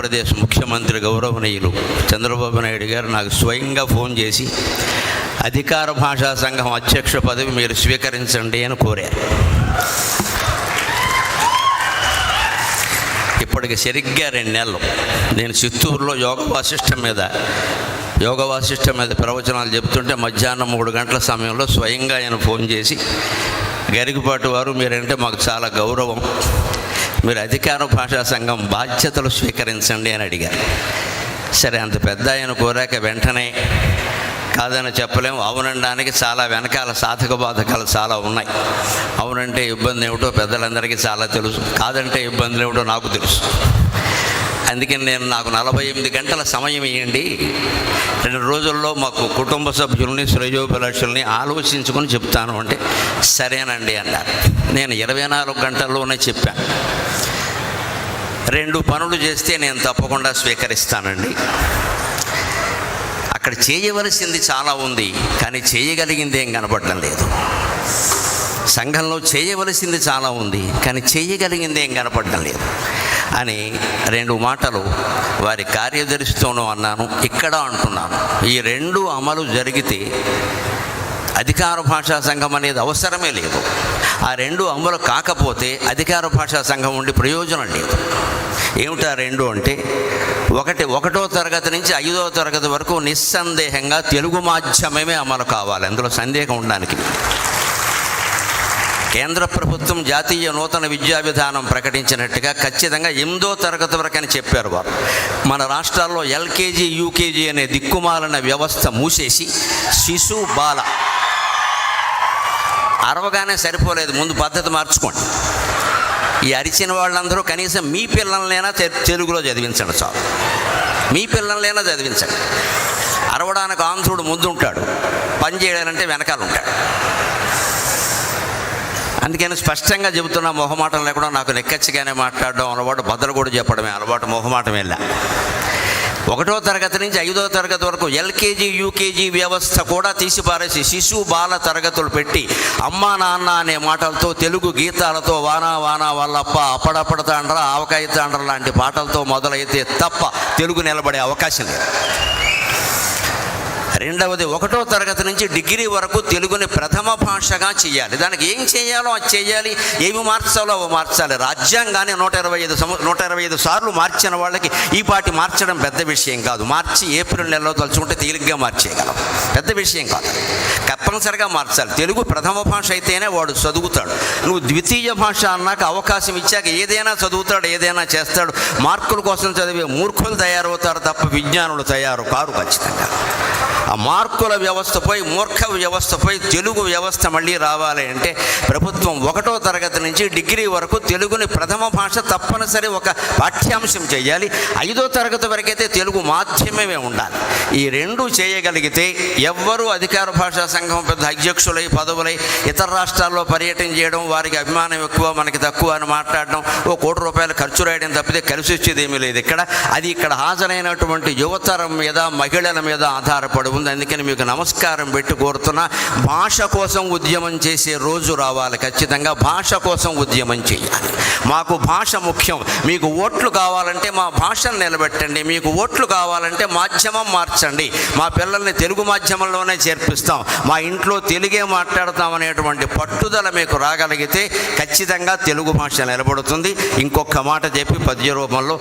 ఆంధ్రప్రదేశ్ ముఖ్యమంత్రి గౌరవనీయులు చంద్రబాబు నాయుడు గారు నాకు స్వయంగా ఫోన్ చేసి అధికార భాషా సంఘం అధ్యక్ష పదవి మీరు స్వీకరించండి అని కోరారు. ఇప్పటికి సరిగ్గా 2 నెలలు నేను చిత్తూరులో యోగ వాసిష్టం మీద ప్రవచనాలు చెప్తుంటే మధ్యాహ్నం 3 గంటల సమయంలో స్వయంగా ఆయన ఫోన్ చేసి, గరికపాటి వారు మీరంటే మాకు చాలా గౌరవం, మీరు అధికార భాషా సంఘం బాధ్యతలు స్వీకరించండి అని అడిగారు. సరే, అంత పెద్ద ఆయన కోరాక వెంటనే కాదని చెప్పలేము. అవునడానికి చాలా వెనకాల సాధక బాధకాలు చాలా ఉన్నాయి. అవునంటే ఇబ్బంది ఏమిటో పెద్దలందరికీ చాలా తెలుసు, కాదంటే ఇబ్బందులు ఏమిటో నాకు తెలుసు. అందుకని నాకు 48 గంటల సమయం ఇవ్వండి, 2 రోజుల్లో మాకు కుటుంబ సభ్యుల్ని శ్రేయోభిలాషుల్ని ఆలోచించుకొని చెప్తాను అంటే సరేనండి అన్నారు. నేను 24 గంటల్లోనే చెప్పాను. 2 పనులు చేస్తే నేను తప్పకుండా స్వీకరిస్తానండి. అక్కడ చేయవలసింది చాలా ఉంది, కానీ చేయగలిగింది ఏం కనపడడం లేదు. సంఘంలో చేయవలసింది చాలా ఉంది, కానీ చేయగలిగింది ఏం కనపడడం లేదు అని 2 మాటలు వారి కార్యదర్శితోనూ అన్నాను, ఇక్కడ అంటున్నాను. ఈ 2 అమలు జరిగితే అధికార భాషా సంఘం అనేది అవసరమే లేదు. ఆ 2 అమలు కాకపోతే అధికార భాషా సంఘం ఉండి ప్రయోజనం లేదు. ఏమిటా 2 అంటే, 1వ తరగతి నుంచి 5వ తరగతి వరకు నిస్సందేహంగా తెలుగు మాధ్యమమే అమలు కావాలి. అందులో సందేహం ఉండడానికి. కేంద్ర ప్రభుత్వం జాతీయ నూతన విద్యా విధానం ప్రకటించినట్టుగా ఖచ్చితంగా 8వ తరగతి వరకు అని చెప్పారు వారు. మన రాష్ట్రాల్లో ఎల్కేజీ యూకేజీ అనే దిక్కుమాలిన వ్యవస్థ మూసేసి శిశు బాల అరవగానే సరిపోలేదు, ముందు పద్ధతి మార్చుకోండి. ఈ అరిచిన వాళ్ళందరూ కనీసం మీ పిల్లలనైనా తెలుగులో చదివించండి చాలు. మీ పిల్లలనైనా చదివించండి. అరవడానికి ఆంధ్రుడు ముందు ఉంటాడు, పని చేయాలంటే వెనకాల ఉంటాడు. అందుకని స్పష్టంగా చెబుతున్న మొహమాటం లేకుండా నాకు నెక్కచ్చిగానే మాట్లాడడం అలవాటు, బద్దలు కూడా చెప్పడమే అలవాటు, మొహమాటం వెళ్ళా. 1వ తరగతి నుంచి 5వ తరగతి వరకు ఎల్కేజీ యూకేజీ వ్యవస్థ కూడా తీసిపారేసి శిశు బాల తరగతులు పెట్టి అమ్మా నాన్న అనే మాటలతో, తెలుగు గీతాలతో, వానా వానా వల్లప్ప, అప్పడప్పడ తాండ్ర, ఆవకాయ తాండ్ర లాంటి పాటలతో మొదలైతే తప్ప తెలుగు నిలబడే అవకాశం లేదు. 2వది 1వ తరగతి నుంచి డిగ్రీ వరకు తెలుగుని ప్రథమ భాషగా చేయాలి. దానికి ఏం చేయాలో అది చేయాలి, ఏమి మార్చాలో అవి మార్చాలి. రాజ్యాంగాన్ని 125 సార్లు మార్చిన వాళ్ళకి ఈ పాటి మార్చడం పెద్ద విషయం కాదు. మార్చి ఏప్రిల్ నెలలో తలుచుకుంటే తేలిగ్గా మార్చేయగలం, పెద్ద విషయం కాదు. తప్పనిసరిగా మార్చాలి. తెలుగు ప్రథమ భాష అయితేనే వాడు చదువుతాడు. నువ్వు ద్వితీయ భాష అన్నాక అవకాశం ఇచ్చాక ఏదైనా చదువుతాడు, ఏదైనా చేస్తాడు. మార్కుల కోసం చదివే మూర్ఖులు తయారవుతారు తప్ప విజ్ఞానులు తయారు కారు ఖచ్చితంగా. ఆ మార్కుల వ్యవస్థపై, మూర్ఖ వ్యవస్థపై తెలుగు వ్యవస్థ మళ్ళీ రావాలి అంటే ప్రభుత్వం 1వ తరగతి నుంచి డిగ్రీ వరకు తెలుగుని ప్రథమ భాష తప్పనిసరి ఒక పాఠ్యాంశం చేయాలి. 5వ తరగతి వరకైతే తెలుగు మాధ్యమమే ఉండాలి. ఈ 2 చేయగలిగితే ఎవ్వరూ అధికార భాషా సంఘం పెద్ద అధ్యక్షులై పదవులై ఇతర రాష్ట్రాల్లో పర్యటన చేయడం, వారికి అభిమానం ఎక్కువ మనకి తక్కువ అని మాట్లాడడం, ఓ ₹1 కోటి ఖర్చు రాయడం తప్పితే కలిసి వచ్చేది ఏమీ లేదు ఇక్కడ. అది ఇక్కడ హాజరైనటువంటి యువతరం మీద, మహిళల మీద ఆధారపడి ఉంది. అందుకని మీకు నమస్కారం పెట్టి కోరుతున్నా, భాష కోసం ఉద్యమం చేసే రోజు రావాలి. ఖచ్చితంగా భాష కోసం ఉద్యమం చేయాలి. మాకు భాష ముఖ్యం. మీకు ఓట్లు కావాలంటే మా భాషను నిలబెట్టండి, మీకు ఓట్లు కావాలంటే మాధ్యమం మార్చండి, మా పిల్లల్ని తెలుగు మాధ్యమంలోనే చేర్పిస్తాం, మా ఇంట్లో తెలుగే మాట్లాడతాం అనేటువంటి పట్టుదల మీకు రాగలిగితే ఖచ్చితంగా తెలుగు భాష నిలబడుతుంది. ఇంకొక మాట చెప్పి పద్య రూపంలో